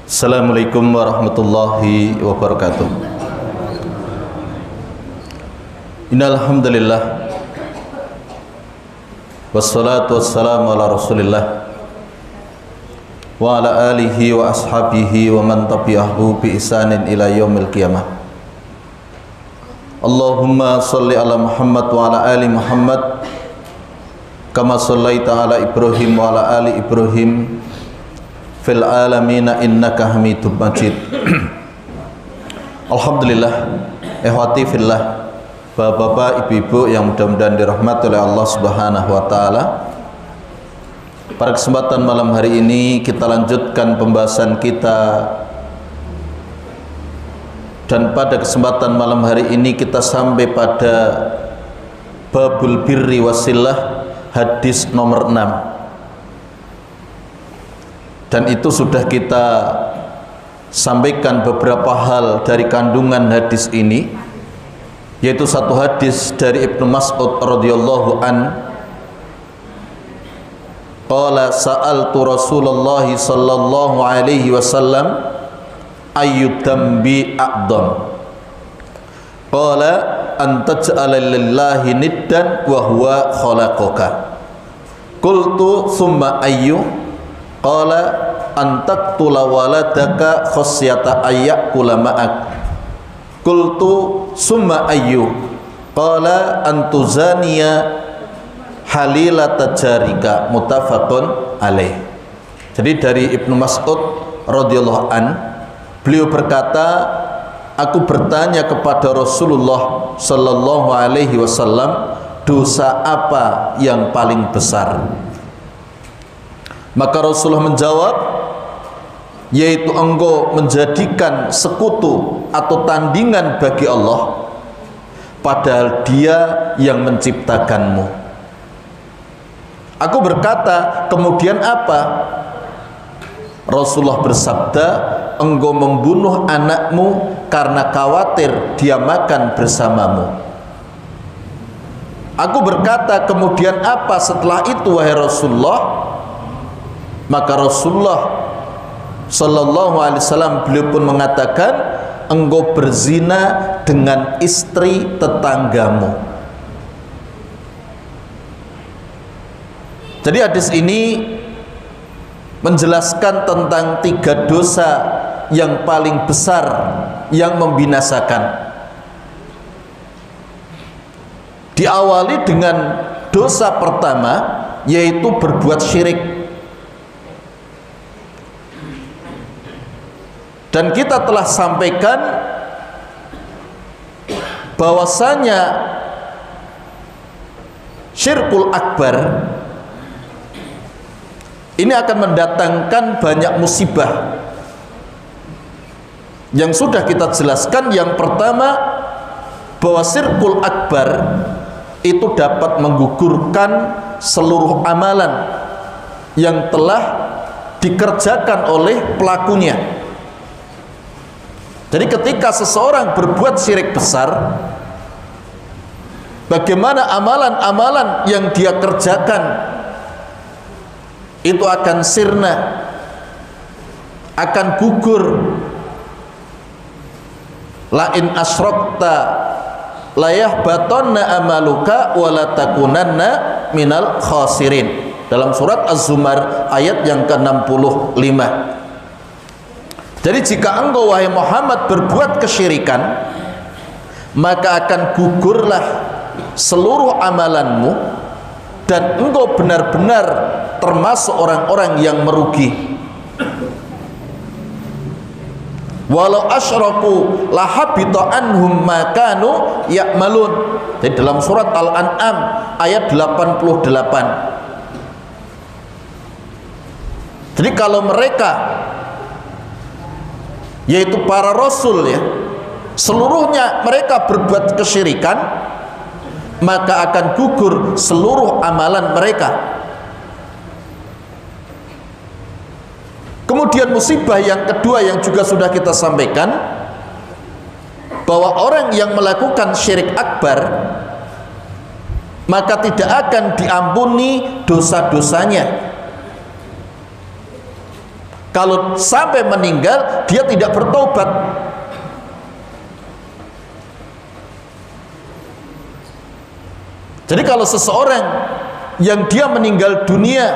Assalamualaikum warahmatullahi wabarakatuh. Innal hamdalillah wassalatu wassalamu ala Rasulillah wa ala alihi wa ashabihi wa man tabi'ahu bi ihsanin ila yaumil qiyamah. Allahumma shalli ala Muhammad wa ala ali Muhammad kama shallaita ala Ibrahim wa ala ali Ibrahim fil alamina innaka Hamidum Majid. Alhamdulillah, ikhwati fillah, bapak-bapak, ibu-ibu yang mudah-mudahan dirahmati oleh Allah Subhanahu wa taala. Pada kesempatan malam hari ini kita lanjutkan pembahasan kita, dan pada kesempatan malam hari ini kita sampai pada babul birri wasillah, hadis nomor 6. Dan itu sudah kita sampaikan beberapa hal dari kandungan hadis ini, yaitu satu hadis dari Ibnu Mas'ud radhiyallahu an, qala sa'altu Rasulullah sallallahu alaihi wasallam ayyud dambi a'dham, qala an taj'ala lillahi niddan wa huwa khalaqaka, qultu summa ayyu, qala an taqtula waladaka khasyata ayyakula ma'ak, qultu summa ayyu, qala an tuzaniya halilata jarika, muttafaqun alaih. Jadi dari Ibnu Mas'ud radhiyallahu an, beliau berkata, aku bertanya kepada Rasulullah sallallahu alaihi wasallam, dosa apa yang paling besar? Maka Rasulullah menjawab, yaitu engkau menjadikan sekutu atau tandingan bagi Allah, padahal Dia yang menciptakanmu. Aku berkata, kemudian apa? Rasulullah bersabda, engkau membunuh anakmu karena khawatir dia makan bersamamu. Aku berkata, kemudian apa setelah itu wahai Rasulullah? Maka Rasulullah sallallahu alaihi wasallam beliau pun mengatakan, engkau berzina dengan istri tetanggamu. Jadi hadis ini menjelaskan tentang 3 dosa yang paling besar yang membinasakan. Diawali dengan dosa pertama, yaitu berbuat syirik. Dan kita telah sampaikan bahwasanya syirkul akbar ini akan mendatangkan banyak musibah yang sudah kita jelaskan. Yang pertama, bahwa syirkul akbar itu dapat menggugurkan seluruh amalan yang telah dikerjakan oleh pelakunya. Jadi ketika seseorang berbuat syirik besar, bagaimana amalan-amalan yang dia kerjakan itu akan sirna, akan gugur. La in asyrokta la yahbatanna amaluka wa la takunanna minal khasirin, dalam surat Az-Zumar ayat yang ke-65. Jadi jika engkau wahai Muhammad berbuat kesyirikan, maka akan gugurlah seluruh amalanmu dan engkau benar-benar termasuk orang-orang yang merugi. Walau asyraku lahabita anhum ma kanu ya'malun. Jadi dalam surat Al-An'am ayat 88. Jadi kalau mereka, yaitu para rasul ya, seluruhnya mereka berbuat kesyirikan, maka akan gugur seluruh amalan mereka. Kemudian musibah yang kedua yang juga sudah kita sampaikan, bahwa orang yang melakukan syirik akbar maka tidak akan diampuni dosa-dosanya. kalau sampai meninggal dia tidak bertobat. Jadi kalau seseorang yang dia meninggal dunia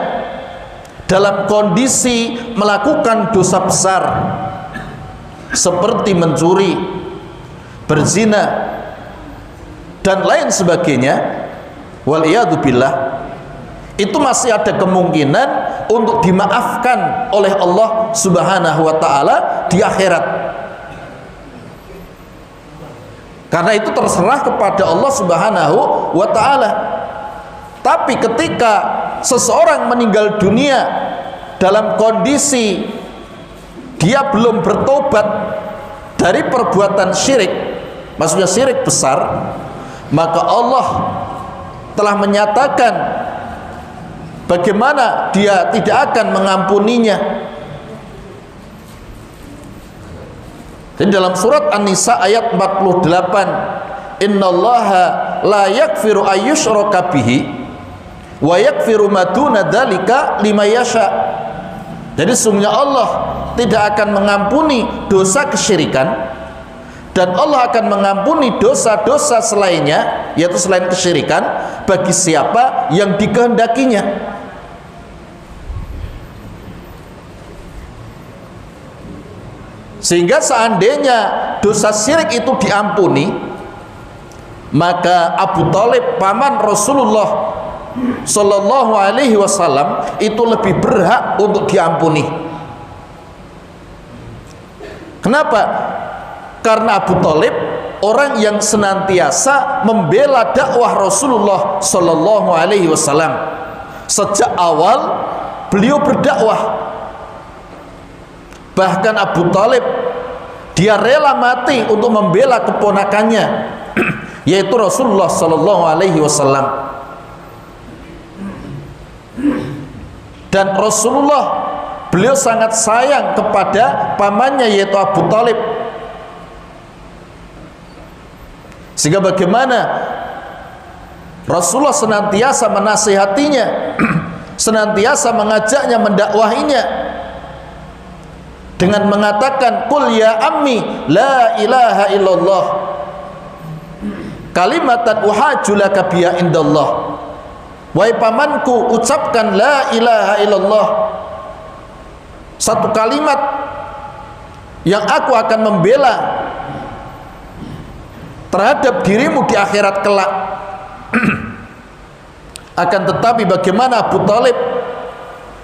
dalam kondisi melakukan dosa besar seperti mencuri, berzina dan lain sebagainya, waliyadzubillah, itu masih ada kemungkinan untuk dimaafkan oleh Allah Subhanahu wa ta'ala di akhirat. Karena itu terserah kepada Allah Subhanahu wa ta'ala. Tapi ketika seseorang meninggal dunia dalam kondisi dia belum bertobat dari perbuatan syirik, maksudnya syirik besar, maka Allah telah menyatakan bagaimana dia tidak akan mengampuninya. Jadi dalam surat An-Nisa ayat 48, innallaha la yakfiru ayyushraka bihi wa yakfiru ma duna dzalika liman yasha. Jadi sungguhnya Allah tidak akan mengampuni dosa kesyirikan, dan Allah akan mengampuni dosa-dosa selainnya, yaitu selain kesyirikan, bagi siapa yang dikehendakinya. Sehingga seandainya dosa syirik itu diampuni, maka Abu Thalib paman Rasulullah Sallallahu Alaihi Wasallam itu lebih berhak untuk diampuni. Kenapa? Karena Abu Thalib orang yang senantiasa membela dakwah Rasulullah Sallallahu Alaihi Wasallam. Sejak awal beliau berdakwah. Bahkan Abu Thalib dia rela mati untuk membela keponakannya, yaitu Rasulullah Sallallahu Alaihi Wasallam. Dan Rasulullah beliau sangat sayang kepada pamannya, yaitu Abu Thalib. Sehingga bagaimana Rasulullah senantiasa menasihatinya, senantiasa mengajaknya, mendakwahinya dengan mengatakan, qul ya ammi la ilaha illallah kalimatan uhajju laka biha indallah. Wahai pamanku, ucapkan la ilaha illallah, satu kalimat yang aku akan membela terhadap dirimu di akhirat kelak. Akan tetapi bagaimana Abu Thalib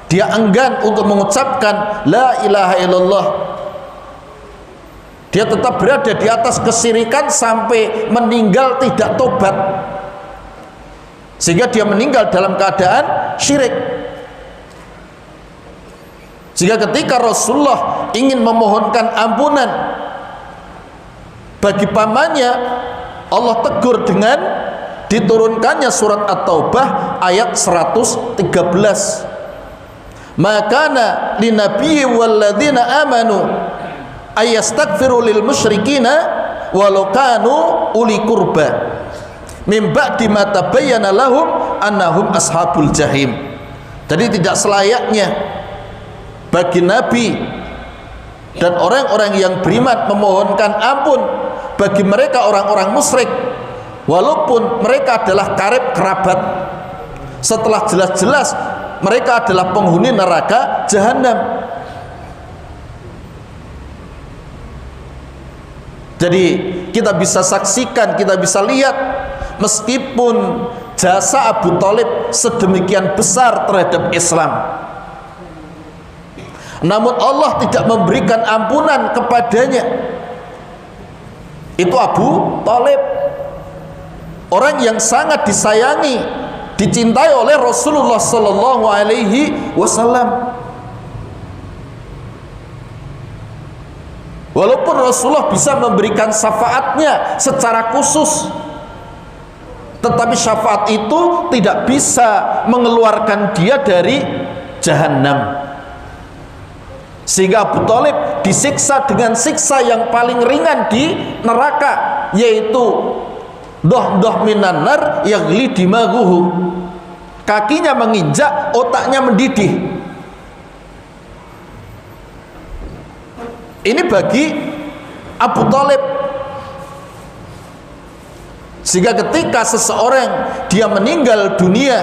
dia enggan untuk mengucapkan la ilaha illallah. Dia tetap berada di atas kesyirikan sampai meninggal tidak tobat, sehingga dia meninggal dalam keadaan syirik. Sehingga ketika Rasulullah ingin memohonkan ampunan bagi pamannya, Allah tegur dengan diturunkannya surat At-Taubah ayat 113. Makana linabiyyi walladzina amanu ayastaghfiru lil musyrikina walau kanu uli qurba min ba'di ma tabayyana lahum annahum ashabul jahim. Jadi tidak selayaknya bagi Nabi dan orang-orang yang beriman memohonkan ampun bagi mereka orang-orang musyrik, walaupun mereka adalah karib kerabat, setelah jelas-jelas mereka adalah penghuni neraka jahanam. Jadi kita bisa saksikan, kita bisa lihat, meskipun jasa Abu Thalib sedemikian besar terhadap Islam, namun Allah tidak memberikan ampunan kepadanya. Itu Abu Thalib, orang yang sangat disayangi, dicintai oleh Rasulullah Sallallahu Alaihi Wasallam. Walaupun Rasulullah bisa memberikan syafaatnya secara khusus, tetapi syafaat itu tidak bisa mengeluarkan dia dari jahanam. Sehingga Abu Thalib disiksa dengan siksa yang paling ringan di neraka, yaitu doh minan nar yaghli dimaghuhu. Kakinya menginjak, otaknya mendidih. Ini bagi Abu Thalib. Sehingga ketika seseorang dia meninggal dunia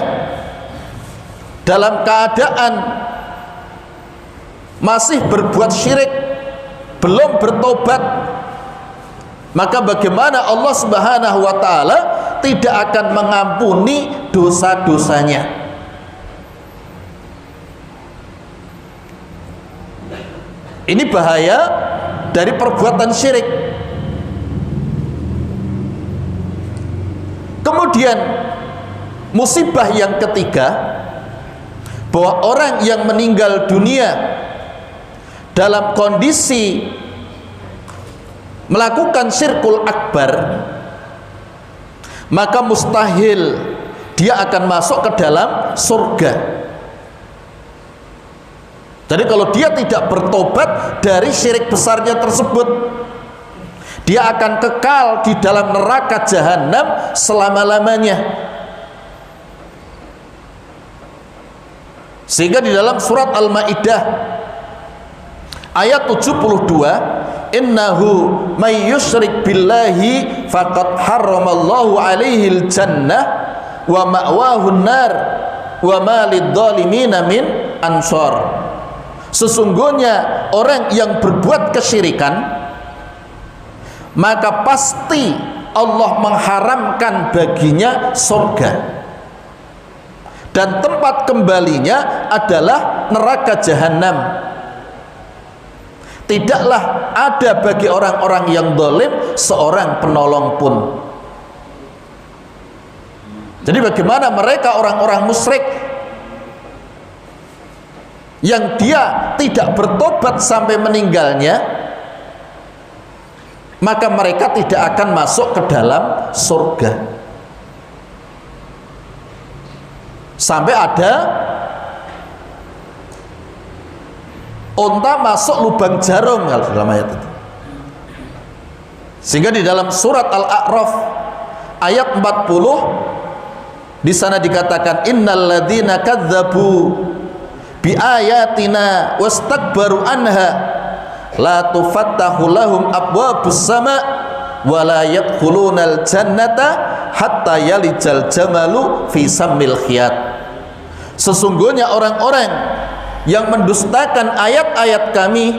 dalam keadaan masih berbuat syirik, belum bertobat, maka bagaimana Allah Subhanahu wa taala tidak akan mengampuni dosa-dosanya. Ini bahaya dari perbuatan syirik. Kemudian musibah yang ketiga, bahwa orang yang meninggal dunia dalam kondisi melakukan syirkul akbar, maka mustahil dia akan masuk ke dalam surga. Jadi kalau dia tidak bertobat dari syirik besarnya tersebut, dia akan kekal di dalam neraka jahanam selama-lamanya. Sehingga di dalam surat Al-Maidah ayat 72, innahu may yusyrik billahi faqad harramallahu alaihil jannah wa ma'wahun nar wa ma lidzalimina min ansor. Sesungguhnya orang yang berbuat kesyirikan, maka pasti Allah mengharamkan baginya surga, dan tempat kembalinya adalah neraka jahanam. Tidaklah ada bagi orang-orang yang zalim seorang penolong pun. Jadi bagaimana mereka orang-orang musyrik yang dia tidak bertobat sampai meninggalnya, maka mereka tidak akan masuk ke dalam surga. Sampai ada unta masuk lubang jarum kalau dalam ayat itu. Sehingga di dalam surat Al-A'raf ayat 40 di sana dikatakan innal ladzina kadzdzabu bi ayatina wastakbaru anha la tufattahu lahum abwabus sama wa la yadkhulunal jannata hatta yalijal jamalu fi sammil khiyat. Sesungguhnya orang-orang yang mendustakan ayat-ayat kami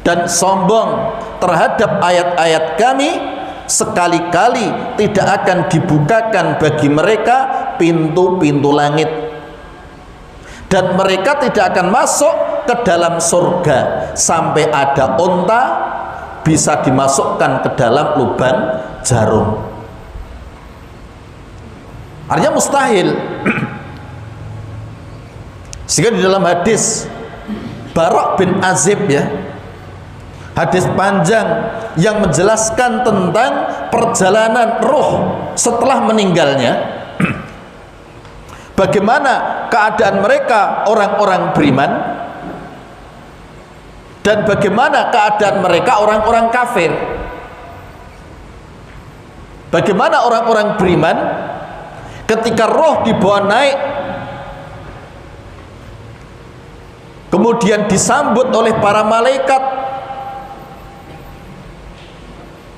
dan sombong terhadap ayat-ayat kami, sekali-kali tidak akan dibukakan bagi mereka pintu-pintu langit, dan mereka tidak akan masuk ke dalam surga sampai ada unta bisa dimasukkan ke dalam lubang jarum. Artinya mustahil. Sehingga di dalam hadis Barok bin Azib, ya, hadis panjang yang menjelaskan tentang perjalanan ruh setelah meninggalnya, bagaimana keadaan mereka orang-orang beriman dan bagaimana keadaan mereka orang-orang kafir. Bagaimana orang-orang beriman ketika roh dibawa naik, kemudian disambut oleh para malaikat,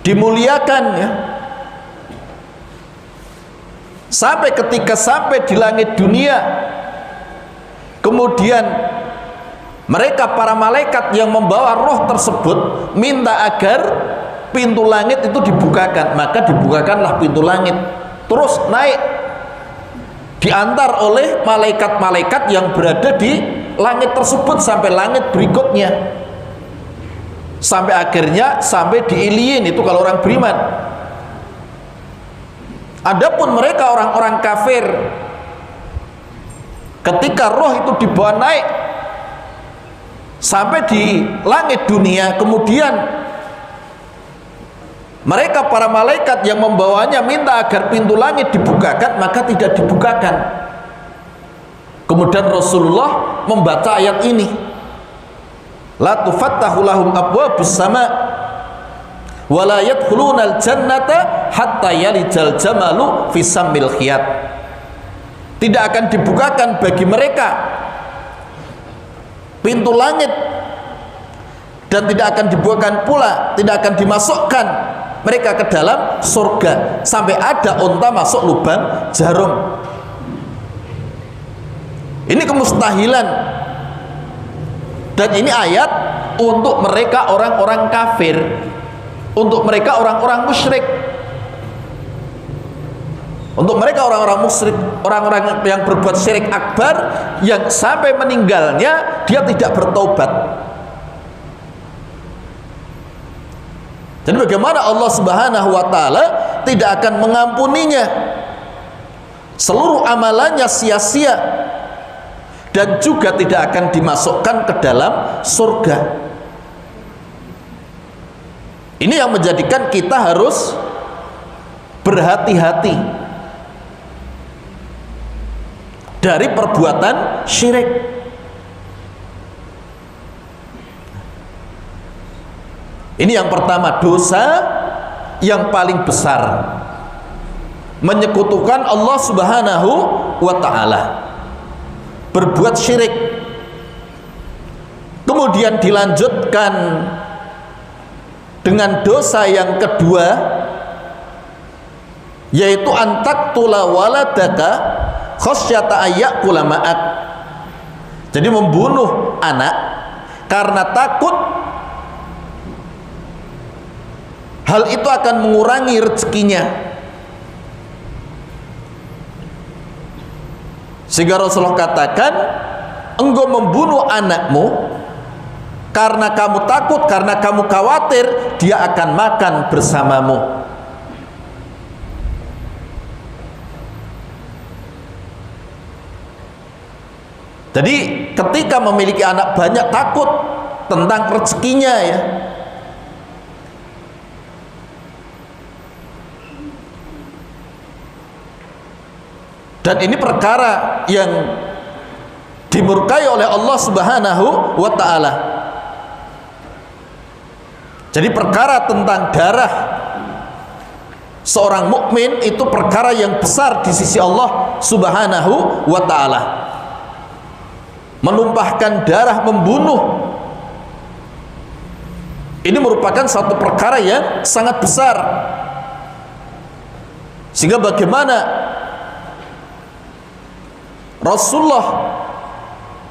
dimuliakan, ya, sampai ketika sampai di langit dunia, kemudian mereka para malaikat yang membawa roh tersebut minta agar pintu langit itu dibukakan, maka dibukakanlah pintu langit, terus naik, diantar oleh malaikat-malaikat yang berada di langit tersebut sampai langit berikutnya, sampai akhirnya sampai di Iliyin. Itu kalau orang beriman. Adapun mereka orang-orang kafir, ketika roh itu dibawa naik sampai di langit dunia, kemudian mereka para malaikat yang membawanya minta agar pintu langit dibukakan, maka tidak dibukakan. Kemudian Rasulullah membaca ayat ini, la tufattahu lahum abwabus sama wa la yadkhulunal jannata hatta yalijal jamalu fi sammil khiyat. Tidak akan dibukakan bagi mereka pintu langit dan tidak akan dibuahkan pula, tidak akan dimasukkan mereka ke dalam surga sampai ada unta masuk lubang jarum. Ini kemustahilan, dan ini ayat untuk mereka orang-orang kafir, untuk mereka orang-orang musyrik, untuk mereka orang-orang musyrik, orang-orang yang berbuat syirik akbar, yang sampai meninggalnya dia tidak bertobat. Jadi bagaimana Allah Subhanahu wa taala tidak akan mengampuninya, seluruh amalannya sia-sia, dan juga tidak akan dimasukkan ke dalam surga. Ini yang menjadikan kita harus berhati-hati dari perbuatan syirik. Ini yang pertama, dosa yang paling besar, menyekutukan Allah Subhanahu wa ta'ala, berbuat syirik. Kemudian dilanjutkan dengan dosa yang kedua, yaitu antaktula waladaka khasyata ayyakula ma'ak. Jadi membunuh anak karena takut hal itu akan mengurangi rezekinya. Sehingga Rasulullah katakan, engkau membunuh anakmu karena kamu takut, karena kamu khawatir dia akan makan bersamamu. Jadi ketika memiliki anak banyak, takut tentang rezekinya ya. Dan ini perkara yang dimurkai oleh Allah Subhanahu wa ta'ala. Jadi perkara tentang darah seorang mukmin itu perkara yang besar di sisi Allah Subhanahu wa ta'ala. Menumpahkan darah, membunuh, ini merupakan satu perkara yang sangat besar. Sehingga bagaimana Rasulullah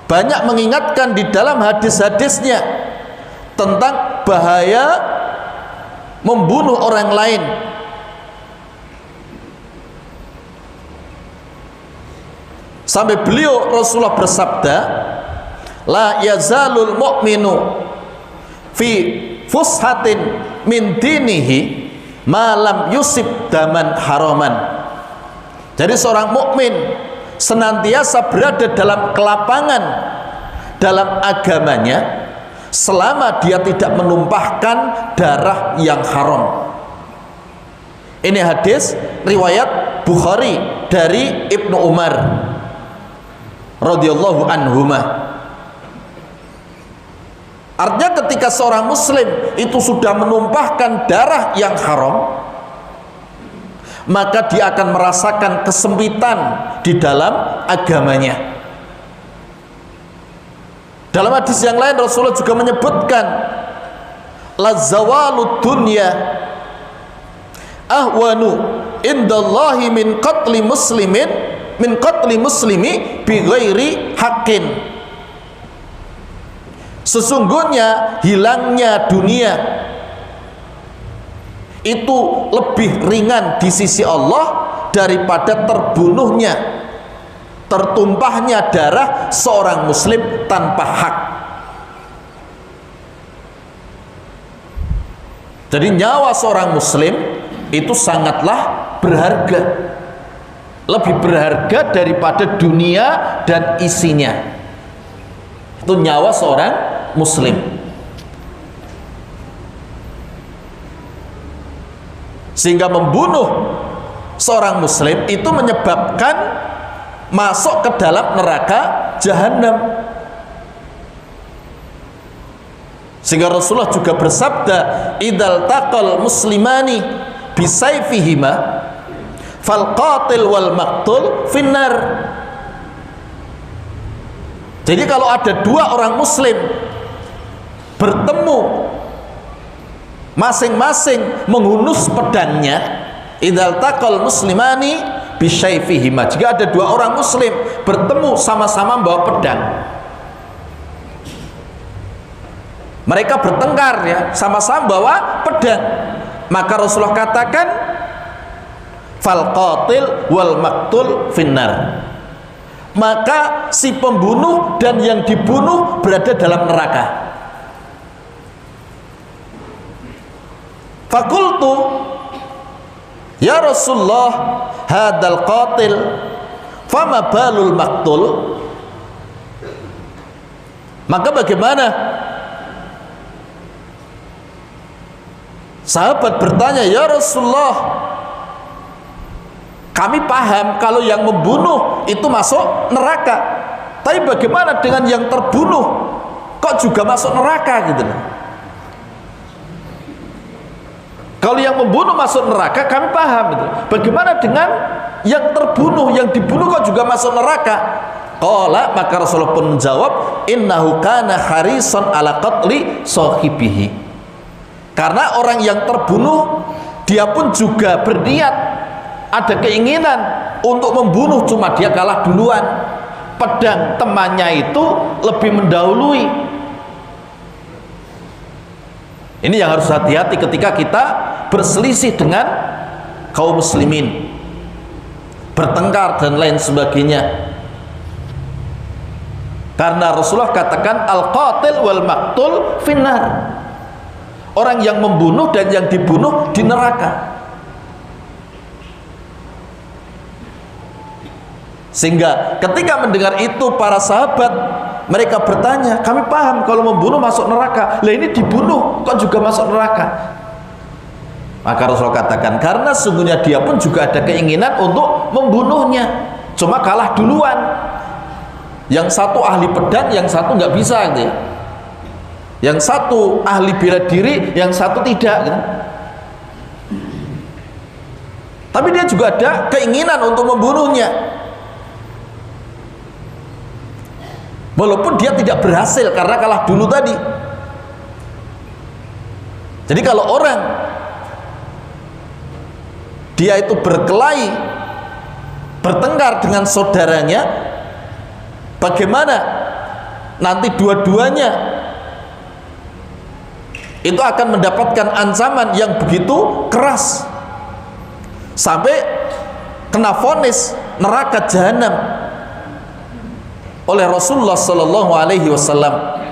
banyak mengingatkan di dalam hadis-hadisnya tentang bahaya membunuh orang lain. Sampai beliau Rasulullah bersabda, la yazalul mu'minu fi fushatin min dinihi ma lam yusib daman haraman. Jadi seorang mukmin senantiasa berada dalam kelapangan dalam agamanya selama dia tidak menumpahkan darah yang haram. Ini hadis riwayat Bukhari dari Ibnu Umar radhiyallahu anhuma. Artinya ketika seorang muslim itu sudah menumpahkan darah yang haram, maka dia akan merasakan kesempitan di dalam agamanya. Dalam hadis yang lain Rasulullah juga menyebutkan, la zawalud dunya ahwanu indallahi min qatli muslimi bi ghairi haqqin. Sesungguhnya hilangnya dunia itu lebih ringan di sisi Allah daripada terbunuhnya, tertumpahnya darah seorang muslim tanpa hak. Jadi nyawa seorang muslim itu sangatlah berharga, lebih berharga daripada dunia dan isinya. Itu nyawa seorang muslim. Sehingga membunuh seorang muslim itu menyebabkan masuk ke dalam neraka jahanam. Sehingga Rasulullah juga bersabda, idal taqal muslimani bisayfihima fal qatil wal maqtul finnar. Jadi kalau ada dua orang muslim bertemu masing-masing menghunus pedangnya, idzal taqal muslimani bisyaifihima, jika ada dua orang muslim bertemu sama-sama membawa pedang, mereka bertengkar ya, sama-sama bawa pedang, maka Rasulullah katakan fal qatil wal maktul finnar, maka si pembunuh dan yang dibunuh berada dalam neraka. Fakultu ya Rasulullah hadal qatil fama balul maktul, maka bagaimana? Sahabat bertanya, ya Rasulullah, kami paham kalau yang membunuh itu masuk neraka, tapi bagaimana dengan yang terbunuh, kok juga masuk neraka gitu. Kalau yang membunuh masuk neraka kami paham itu, bagaimana dengan yang terbunuh, yang dibunuh kok juga masuk neraka? Qala, maka Rasulullah pun menjawab, innahu kana harisan ala qatli sahibihi, karena orang yang terbunuh dia pun juga berniat, ada keinginan untuk membunuh, cuma dia kalah duluan, pedang temannya itu lebih mendahului. Ini yang harus hati-hati ketika kita berselisih dengan kaum muslimin, bertengkar dan lain sebagainya. Karena Rasulullah katakan al-qatil wal maktul finnar, orang yang membunuh dan yang dibunuh di neraka. Sehingga ketika mendengar itu para sahabat, mereka bertanya, kami paham kalau membunuh masuk neraka, lah ini dibunuh kok juga masuk neraka? Maka Rasulullah katakan, karena sungguhnya dia pun juga ada keinginan untuk membunuhnya, cuma kalah duluan. Yang satu ahli pedang, yang satu nggak bisa gitu ya. Yang satu ahli bela diri, yang satu tidak gitu. Tapi dia juga ada keinginan untuk membunuhnya, walaupun dia tidak berhasil karena kalah dulu tadi. Jadi kalau orang dia itu berkelahi, bertengkar dengan saudaranya, bagaimana nanti dua-duanya itu akan mendapatkan ancaman yang begitu keras sampai kena vonis neraka jahanam oleh Rasulullah Sallallahu Alaihi Wasallam,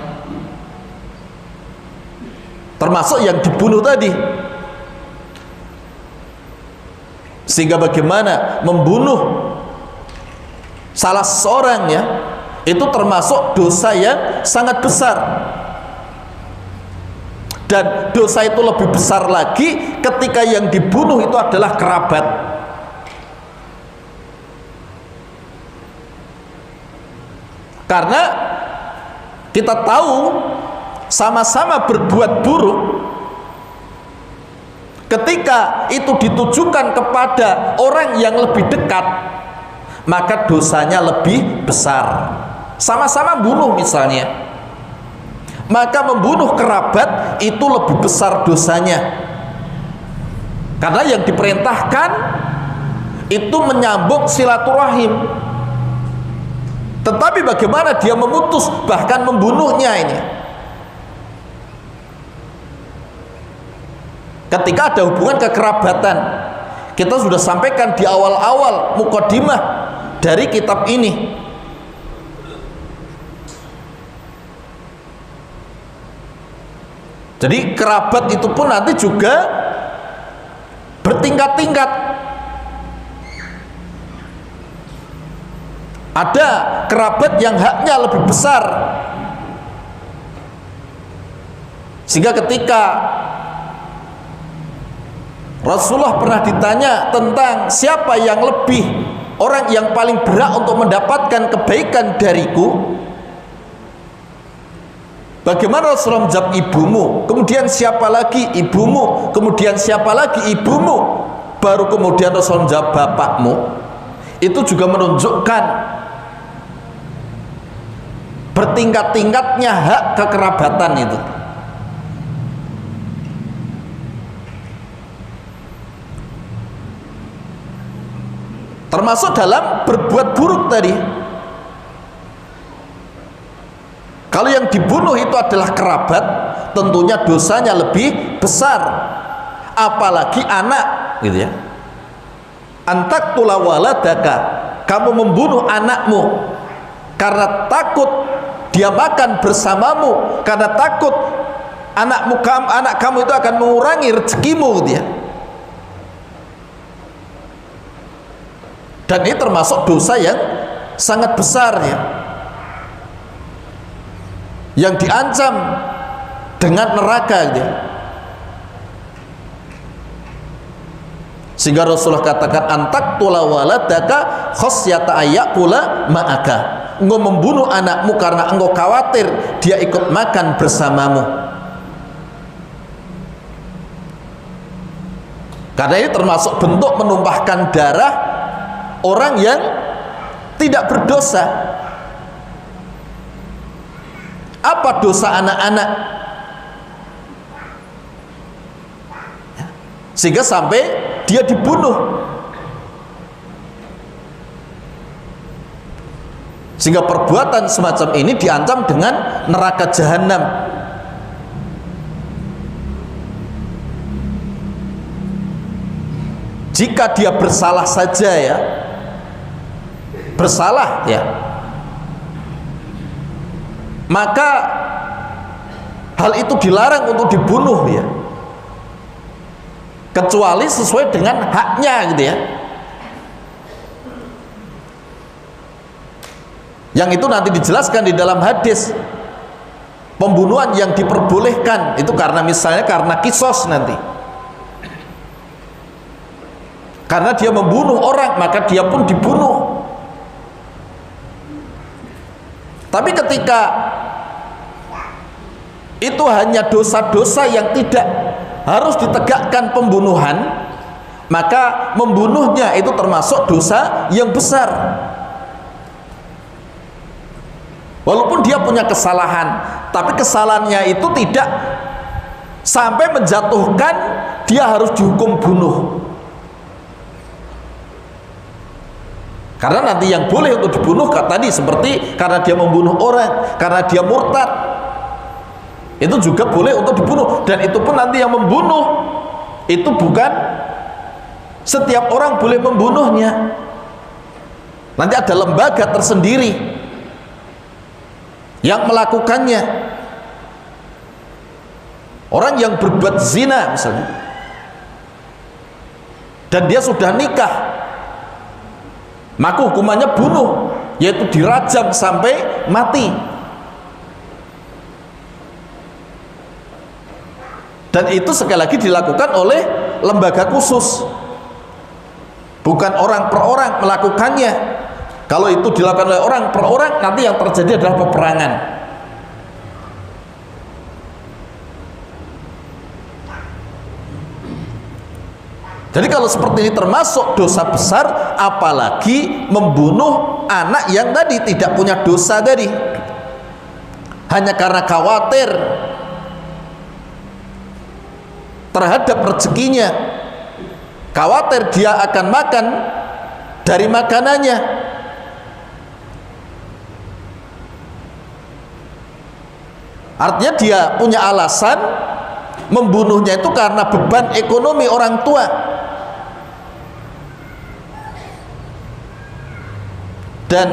termasuk yang dibunuh tadi. Sehingga bagaimana membunuh salah seorang ya, itu termasuk dosa yang sangat besar, dan dosa itu lebih besar lagi ketika yang dibunuh itu adalah kerabat. Karena kita tahu sama-sama berbuat buruk, ketika itu ditujukan kepada orang yang lebih dekat, maka dosanya lebih besar. Sama-sama bunuh misalnya, maka membunuh kerabat itu lebih besar dosanya, karena yang diperintahkan itu menyambung silaturahim. Tetapi bagaimana dia memutus, bahkan membunuhnya ini, ketika ada hubungan kekerabatan. Kita sudah sampaikan di awal-awal mukadimah dari kitab ini, jadi kerabat itu pun nanti juga bertingkat-tingkat. Ada kerabat yang haknya lebih besar, sehingga ketika Rasulullah pernah ditanya tentang siapa yang lebih, orang yang paling berhak untuk mendapatkan kebaikan dariku, bagaimana Rasulullah menjawab, ibumu. Kemudian siapa lagi? Ibumu. Kemudian siapa lagi? Ibumu. Baru kemudian Rasulullah menjawab, bapakmu. Itu juga menunjukkan bertingkat-tingkatnya hak kekerabatan itu. termasuk dalam berbuat buruk tadi. Kalau yang dibunuh itu adalah kerabat, tentunya dosanya lebih besar, apalagi anak, gitu ya. Antaktula waladaka, kamu membunuh anakmu karena takut dia makan bersamamu, karena takut anak kamu itu akan mengurangi rezekimu, gitu ya. Dan ini termasuk dosa yang sangat besar, ya, yang diancam dengan neraka, gitu ya. Sehingga Rasulullah katakan antaktula waladaka khasyata ayyakula ma'aka, engkau membunuh anakmu karena engkau khawatir dia ikut makan bersamamu. Karena ini termasuk bentuk menumpahkan darah orang yang tidak berdosa. Apa dosa anak-anak? Sehingga sampai dia dibunuh. Sehingga perbuatan semacam ini diancam dengan neraka jahanam. Jika dia bersalah saja, ya, bersalah, ya, maka hal itu dilarang untuk dibunuh, ya, kecuali sesuai dengan haknya, gitu ya. Yang itu nanti dijelaskan di dalam hadis. Pembunuhan yang diperbolehkan itu karena misalnya karena kisos nanti, karena dia membunuh orang maka dia pun dibunuh. Tapi ketika itu hanya dosa-dosa yang tidak harus ditegakkan pembunuhan, maka membunuhnya itu termasuk dosa yang besar. Walaupun dia punya kesalahan, tapi kesalahannya itu tidak sampai menjatuhkan dia harus dihukum bunuh. Karena nanti yang boleh untuk dibunuh tadi seperti karena dia membunuh orang, karena dia murtad, itu juga boleh untuk dibunuh. Dan itu pun nanti yang membunuh itu bukan setiap orang boleh membunuhnya. Nanti ada lembaga tersendiri yang melakukannya. Orang yang berbuat zina misalnya, dan dia sudah nikah, maka hukumannya bunuh, yaitu dirajam sampai mati. Dan itu sekali lagi dilakukan oleh lembaga khusus, bukan orang per orang melakukannya. Kalau itu dilakukan oleh orang per orang, nanti yang terjadi adalah peperangan. Jadi kalau seperti ini termasuk dosa besar, apalagi membunuh anak yang tadi tidak punya dosa tadi, hanya karena khawatir terhadap rezekinya, khawatir dia akan makan dari makanannya. Artinya dia punya alasan membunuhnya itu karena beban ekonomi orang tua. Dan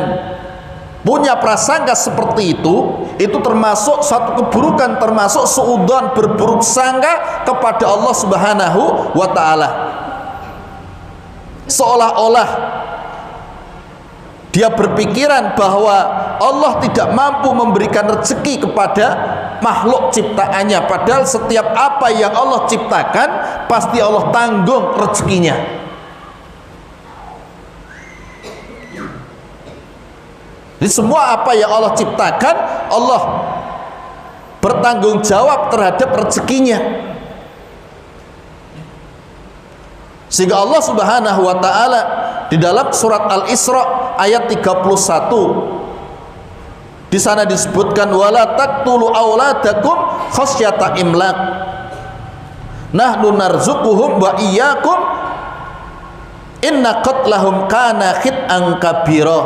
punya prasangka seperti itu termasuk satu keburukan, termasuk suudzon, berburuk sangka kepada Allah Subhanahu wa ta'ala. Seolah-olah dia berpikiran bahwa Allah tidak mampu memberikan rezeki kepada makhluk ciptaannya, padahal setiap apa yang Allah ciptakan pasti Allah tanggung rezekinya. Jadi semua apa yang Allah ciptakan, Allah bertanggung jawab terhadap rezekinya. Sehingga Allah Subhanahu wa ta'ala di dalam surat Al-Isra ayat 31, di sana disebutkan wala taqtulu auladakum khasyata imlaq nahnu narzuquhum wa iyyakum inna qatlahum kana khit'an kabira,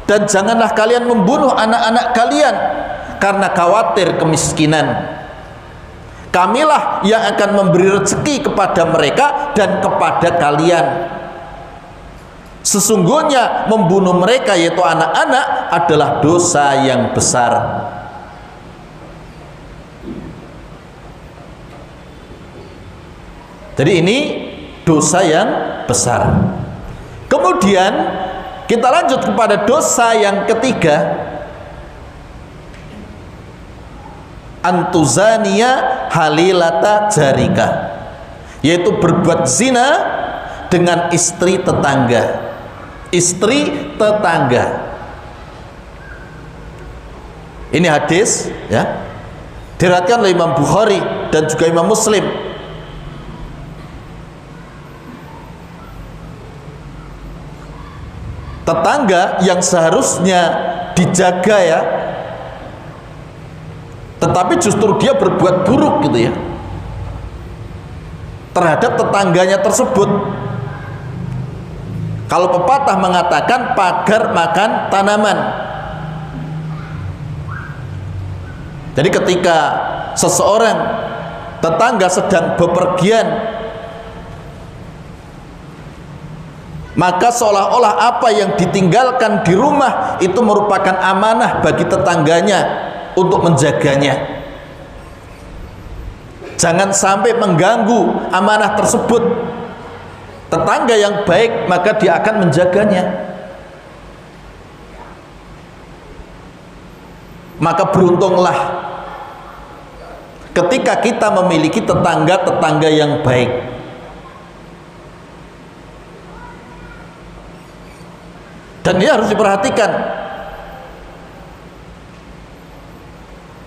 dan janganlah kalian membunuh anak-anak kalian karena khawatir kemiskinan. Kamilah yang akan memberi rezeki kepada mereka dan kepada kalian. Sesungguhnya membunuh mereka, yaitu anak-anak, adalah dosa yang besar. Jadi ini dosa yang besar. Kemudian kita lanjut kepada dosa yang ketiga, antuzania halilata jarika, yaitu berbuat zina dengan istri tetangga. Istri tetangga. Ini hadis ya, diriwayatkan oleh Imam Bukhari dan juga Imam Muslim. Tetangga yang seharusnya dijaga ya, tetapi justru dia berbuat buruk gitu ya terhadap tetangganya tersebut. Kalau pepatah mengatakan pagar makan tanaman. Jadi ketika seseorang tetangga sedang bepergian, maka seolah-olah apa yang ditinggalkan di rumah itu merupakan amanah bagi tetangganya untuk menjaganya. Jangan sampai mengganggu amanah tersebut. Tetangga yang baik maka dia akan menjaganya. Maka beruntunglah ketika kita memiliki tetangga-tetangga yang baik. Dan ini harus diperhatikan,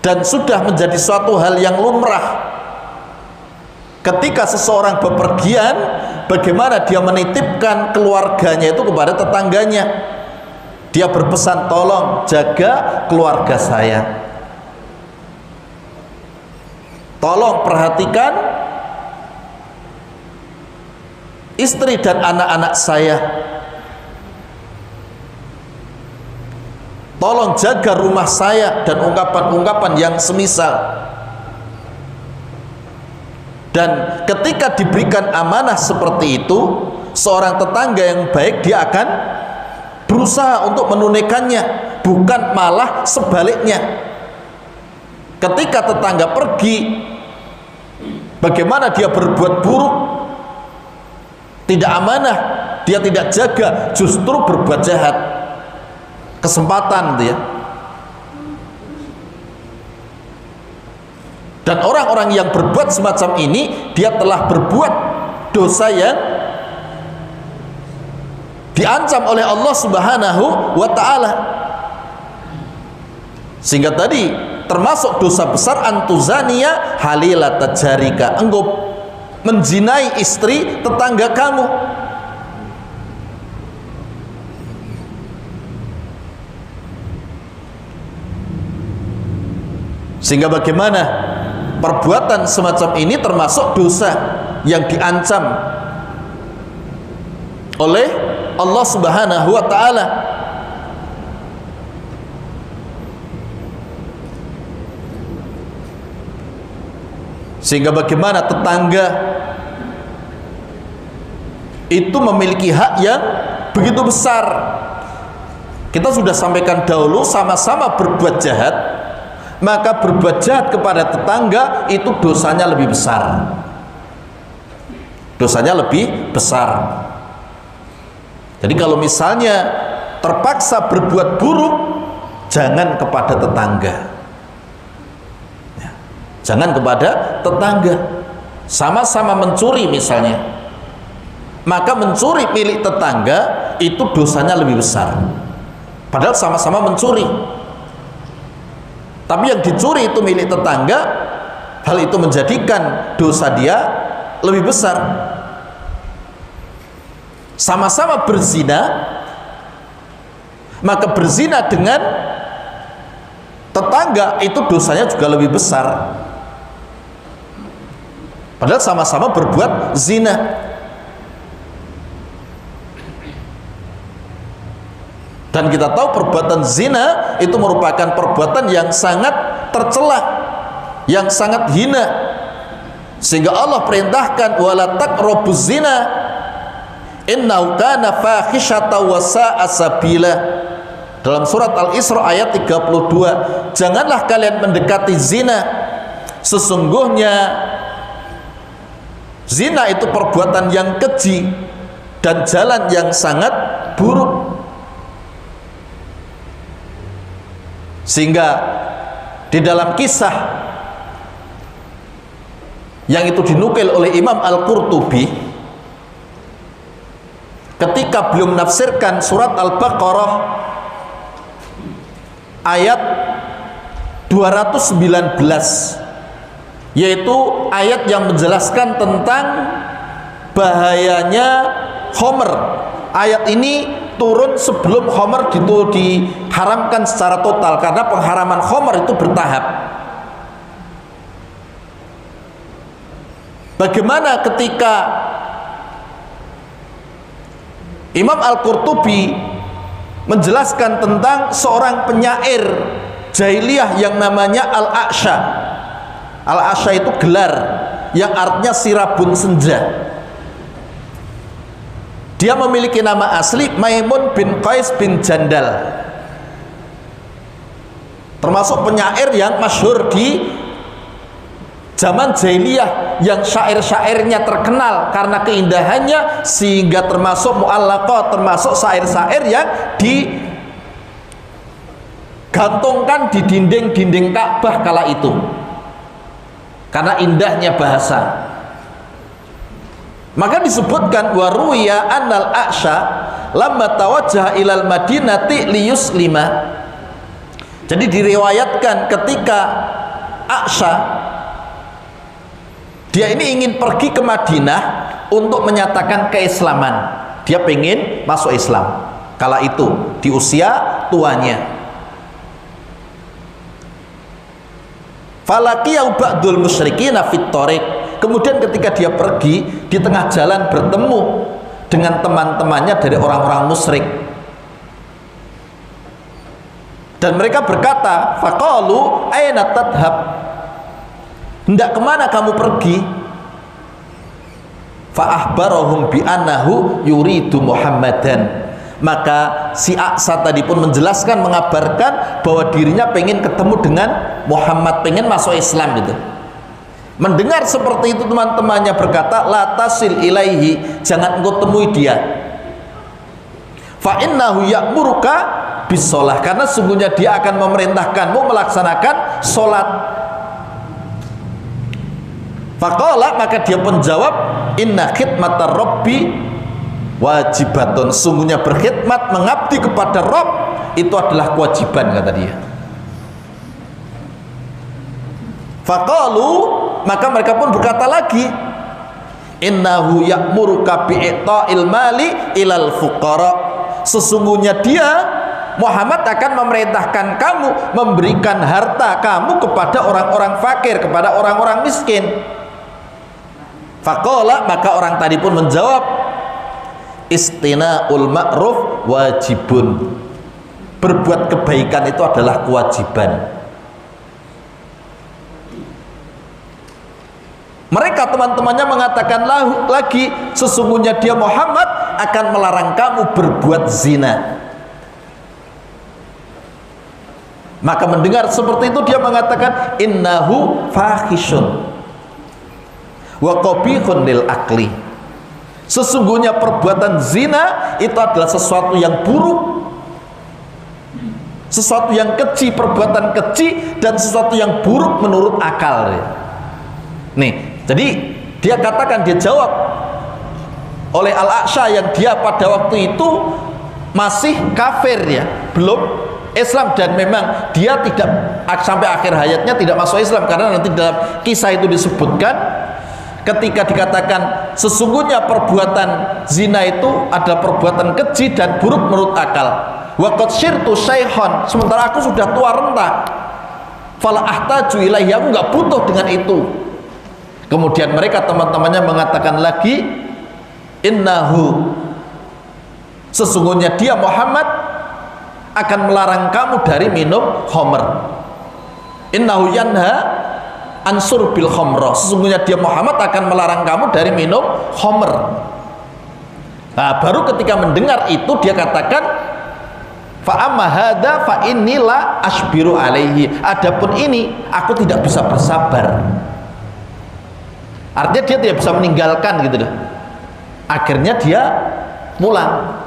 dan sudah menjadi suatu hal yang lumrah ketika seseorang bepergian, bagaimana dia menitipkan keluarganya itu kepada tetangganya. Dia berpesan, tolong jaga keluarga saya, tolong perhatikan istri dan anak-anak saya, tolong jaga rumah saya, dan ungkapan-ungkapan yang semisal. Dan ketika diberikan amanah seperti itu, seorang tetangga yang baik dia akan berusaha untuk menunaikannya, bukan malah sebaliknya. Ketika tetangga pergi, bagaimana dia berbuat buruk, tidak amanah, dia tidak jaga, justru berbuat jahat, kesempatan gitu ya. Dan orang-orang yang berbuat semacam ini, dia telah berbuat dosa yang diancam oleh Allah Subhanahu wa ta'ala. Sehingga tadi termasuk dosa besar antuzania halilata jarika, engkau menzinai istri tetangga kamu. Sehingga bagaimana perbuatan semacam ini termasuk dosa yang diancam oleh Allah Subhanahu wa ta'ala. Sehingga bagaimana tetangga itu memiliki hak yang begitu besar. Kita sudah sampaikan dahulu, sama-sama berbuat jahat, maka berbuat jahat kepada tetangga itu dosanya lebih besar. Dosanya lebih besar. Jadi kalau misalnya terpaksa berbuat buruk, jangan kepada tetangga ya, jangan kepada tetangga. Sama-sama mencuri misalnya, maka mencuri milik tetangga itu dosanya lebih besar, padahal sama-sama mencuri. Tapi yang dicuri itu milik tetangga, hal itu menjadikan dosa dia lebih besar. Sama-sama berzina, maka berzina dengan tetangga itu dosanya juga lebih besar, padahal sama-sama berbuat zina. Dan kita tahu perbuatan zina itu merupakan perbuatan yang sangat tercela, yang sangat hina, sehingga Allah perintahkan wala taqrabuz zina innahu kana fahisyatan wa sa'a sabila. Dalam surat Al-Isra ayat 32, janganlah kalian mendekati zina, sesungguhnya zina itu perbuatan yang keji dan jalan yang sangat buruk. Sehingga di dalam kisah yang itu dinukil oleh Imam Al-Qurtubi, ketika beliau menafsirkan surat Al-Baqarah ayat 219, yaitu ayat yang menjelaskan tentang bahayanya khamr. Ayat ini turun sebelum khamr itu diharamkan secara total, karena pengharaman khamr itu bertahap. Bagaimana ketika Imam Al-Qurtubi menjelaskan tentang seorang penyair jahiliyah yang namanya Al-A'sha. Al-A'sha itu gelar yang artinya sirabun senja. Dia memiliki nama asli Maimun bin Qais bin Jandal, termasuk penyair yang masyhur di zaman jahiliyah, yang syair-syairnya terkenal karena keindahannya, sehingga termasuk mu'allaqah, termasuk syair-syair yang digantungkan di dinding-dinding Ka'bah kala itu karena indahnya bahasa. Maka disebutkan waruya annal A'sha lamma tawajjaha ilal madinati liyuslima. Jadi diriwayatkan ketika A'sha dia ini ingin pergi ke Madinah untuk menyatakan keislaman, dia pengen masuk Islam kala itu di usia tuanya. Falaqiyau ba'dul musyrikina fit thariq. Kemudian ketika dia pergi, di tengah jalan bertemu dengan teman-temannya dari orang-orang musyrik, dan mereka berkata, faqalu aina tadhhab, hendak kemana kamu pergi? Fa'ahbarahum bi'annahu yuridu Muhammadan. Maka si A'sha tadi pun menjelaskan, mengabarkan bahwa dirinya pengen ketemu dengan Muhammad, pengen masuk Islam gitu. Mendengar seperti itu, teman-temannya berkata, la tasil ilaihi, jangan engkau temui dia. Fa innahu ya'muruka bisolah, karena sungguhnya dia akan memerintahkanmu melaksanakan solat. Faqala, maka dia pun jawab, inna khidmatar rabbi wajibatun, sungguhnya berkhidmat, mengabdi kepada Rabb itu adalah kewajiban, kata dia. Faqalu, maka mereka pun berkata lagi, innahu ya'muruka bi'ita'il mali ilal fuqara, sesungguhnya dia Muhammad akan memerintahkan kamu memberikan harta kamu kepada orang-orang fakir, kepada orang-orang miskin. Faqala, maka orang tadi pun menjawab, istina'ul ma'ruf wajibun, berbuat kebaikan itu adalah kewajiban. Mereka teman-temannya mengatakan lagi, sesungguhnya dia Muhammad akan melarang kamu berbuat zina. Maka mendengar seperti itu dia mengatakan, innahu fahisyun wa qabihun lil akli, sesungguhnya perbuatan zina itu adalah sesuatu yang buruk, sesuatu yang keji, perbuatan keji dan sesuatu yang buruk menurut akal. Nih, jadi dia katakan, dia jawab oleh Al-A'sha yang dia pada waktu itu masih kafir ya, belum Islam, dan memang dia tidak sampai akhir hayatnya tidak masuk Islam, karena nanti dalam kisah itu disebutkan ketika dikatakan sesungguhnya perbuatan zina itu adalah perbuatan keji dan buruk menurut akal. Wa qad syirtu syaikhan, sementara aku sudah tua renta, fala ahtaju ilaihi, aku nggak butuh dengan itu. Kemudian mereka teman-temannya mengatakan lagi, innahu, sesungguhnya dia Muhammad akan melarang kamu dari minum khamr. Innahu yanha ansur bil khamra, sesungguhnya dia Muhammad akan melarang kamu dari minum khamr. Nah, baru ketika mendengar itu dia katakan, fa amma hadza fa inni la asbiru alaihi, adapun ini aku tidak bisa bersabar. Artinya dia tidak bisa meninggalkan gitu loh. Akhirnya dia pulang.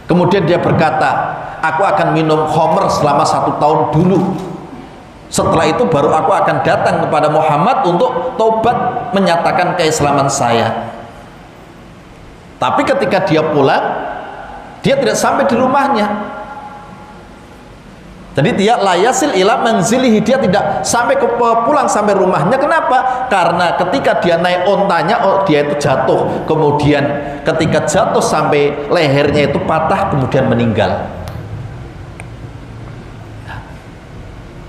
Kemudian dia berkata, aku akan minum khamr selama 1 tahun dulu. Setelah itu baru aku akan datang kepada Muhammad untuk taubat, menyatakan keislaman saya. Tapi ketika dia pulang, dia tidak sampai di rumahnya. Jadi dia layasil ila manzilihi, dia tidak sampai pulang sampai rumahnya. Kenapa? Karena ketika dia naik ontanya, dia itu jatuh. Kemudian ketika jatuh sampai lehernya itu patah, kemudian meninggal.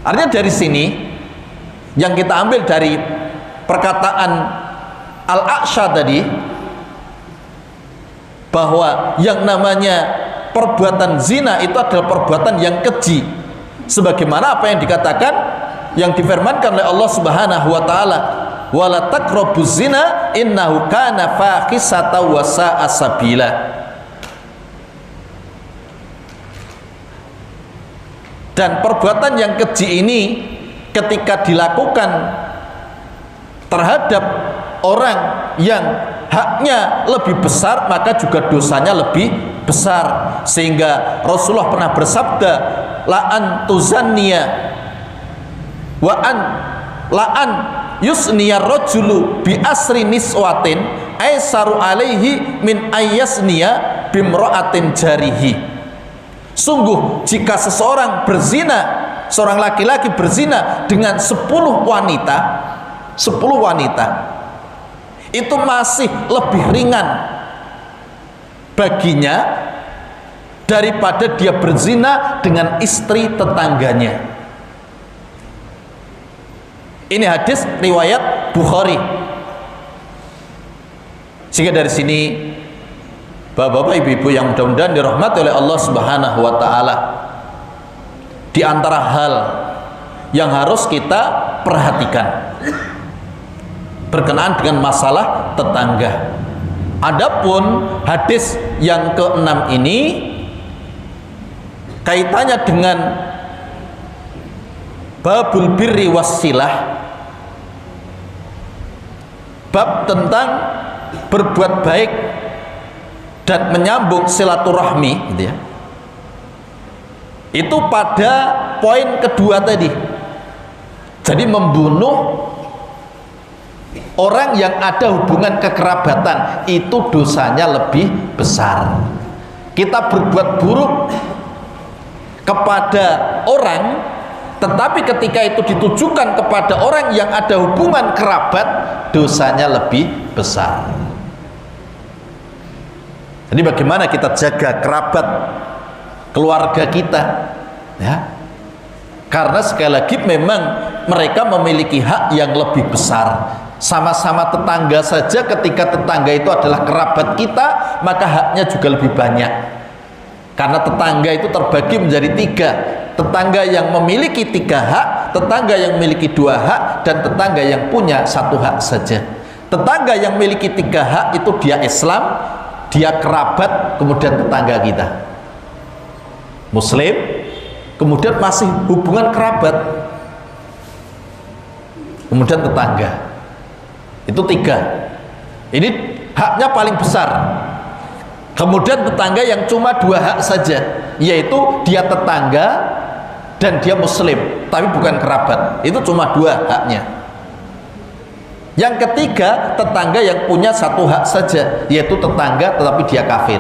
Artinya dari sini yang kita ambil dari perkataan Al-A'sha tadi, bahwa yang namanya perbuatan zina itu adalah perbuatan yang keji, sebagaimana apa yang dikatakan, yang difirmankan oleh Allah Subhanahu wa taala, wala taqrabuz zina innahu kana fahisata wa sa'a sabila. Dan perbuatan yang keji ini ketika dilakukan terhadap orang yang haknya lebih besar, maka juga dosanya lebih besar. Sehingga Rasulullah pernah bersabda, la'an tuzanniya wa la'an yusniya rajulu bi asri niswatin aisaru alaihi min ayyasniya bimra'atin jarihi. Sungguh jika seseorang berzina, seorang laki-laki berzina dengan 10 wanita, 10 wanita, itu masih lebih ringan baginya daripada dia berzina dengan istri tetangganya. Ini hadis riwayat Bukhari. Sehingga dari sini Bapak-bapak, ibu-ibu yang mudah-mudahan dirahmati oleh Allah Subhanahu wa taala, di antara hal yang harus kita perhatikan berkenaan dengan masalah tetangga. Adapun hadis yang ke-6 ini kaitannya dengan babul birri wassilah, bab tentang berbuat baik dan menyambung silaturahmi, gitu ya. Itu pada poin kedua tadi. Jadi membunuh orang yang ada hubungan kekerabatan itu dosanya lebih besar. Kita berbuat buruk kepada orang, tetapi ketika itu ditujukan kepada orang yang ada hubungan kerabat, dosanya lebih besar. Jadi bagaimana kita jaga kerabat keluarga kita, ya? Karena sekali lagi memang mereka memiliki hak yang lebih besar. Sama-sama tetangga saja, ketika tetangga itu adalah kerabat kita, maka haknya juga lebih banyak. Karena tetangga itu terbagi menjadi 3. Tetangga yang memiliki 3 hak, tetangga yang memiliki 2 hak, dan tetangga yang punya 1 hak saja. Tetangga yang memiliki 3 hak itu dia Islam, dia kerabat, kemudian tetangga kita Muslim, kemudian masih hubungan kerabat, kemudian tetangga. Itu 3. Ini haknya paling besar. Kemudian tetangga yang cuma 2 hak saja, yaitu dia tetangga dan dia Muslim tapi bukan kerabat. Itu cuma 2 haknya. Yang ketiga, tetangga yang punya 1 hak saja, yaitu tetangga tetapi dia kafir.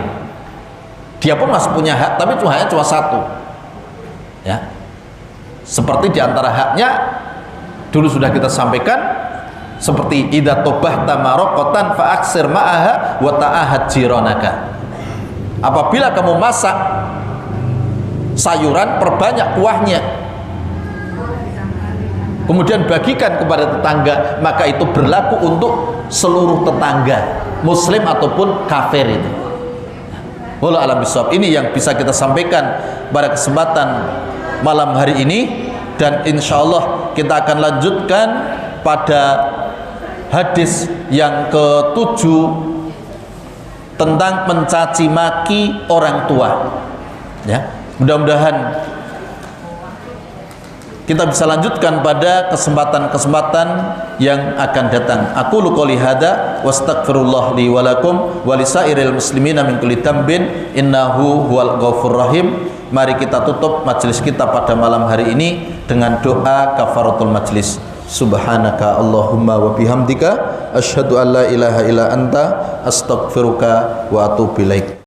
Dia pun masih punya hak, tapi haknya cuma 1. Ya. Seperti diantara haknya dulu sudah kita sampaikan, seperti idza tobahta maraqatan fa aksir ma'aha wa ta'ahad jiranaka. Apabila kamu masak sayuran, perbanyak kuahnya, kemudian bagikan kepada tetangga, maka itu berlaku untuk seluruh tetangga, Muslim ataupun kafir itu. Wallahu a'lam bishawab. Ini yang bisa kita sampaikan pada kesempatan malam hari ini, dan insyaallah kita akan lanjutkan pada hadis yang ke-7 tentang mencaci maki orang tua. Ya, mudah-mudahan kita bisa lanjutkan pada kesempatan-kesempatan yang akan datang. Aku qouli hadza wastaghfirullah li wa lakum wa lisairil muslimina min kulli dhanbin innahu huwal ghafurur rahim. Mari kita tutup majelis kita pada malam hari ini dengan doa kafaratul majlis. Subhanaka Allahumma wa bihamdika asyhadu an la ilaha illa anta astaghfiruka wa atubu ilaik.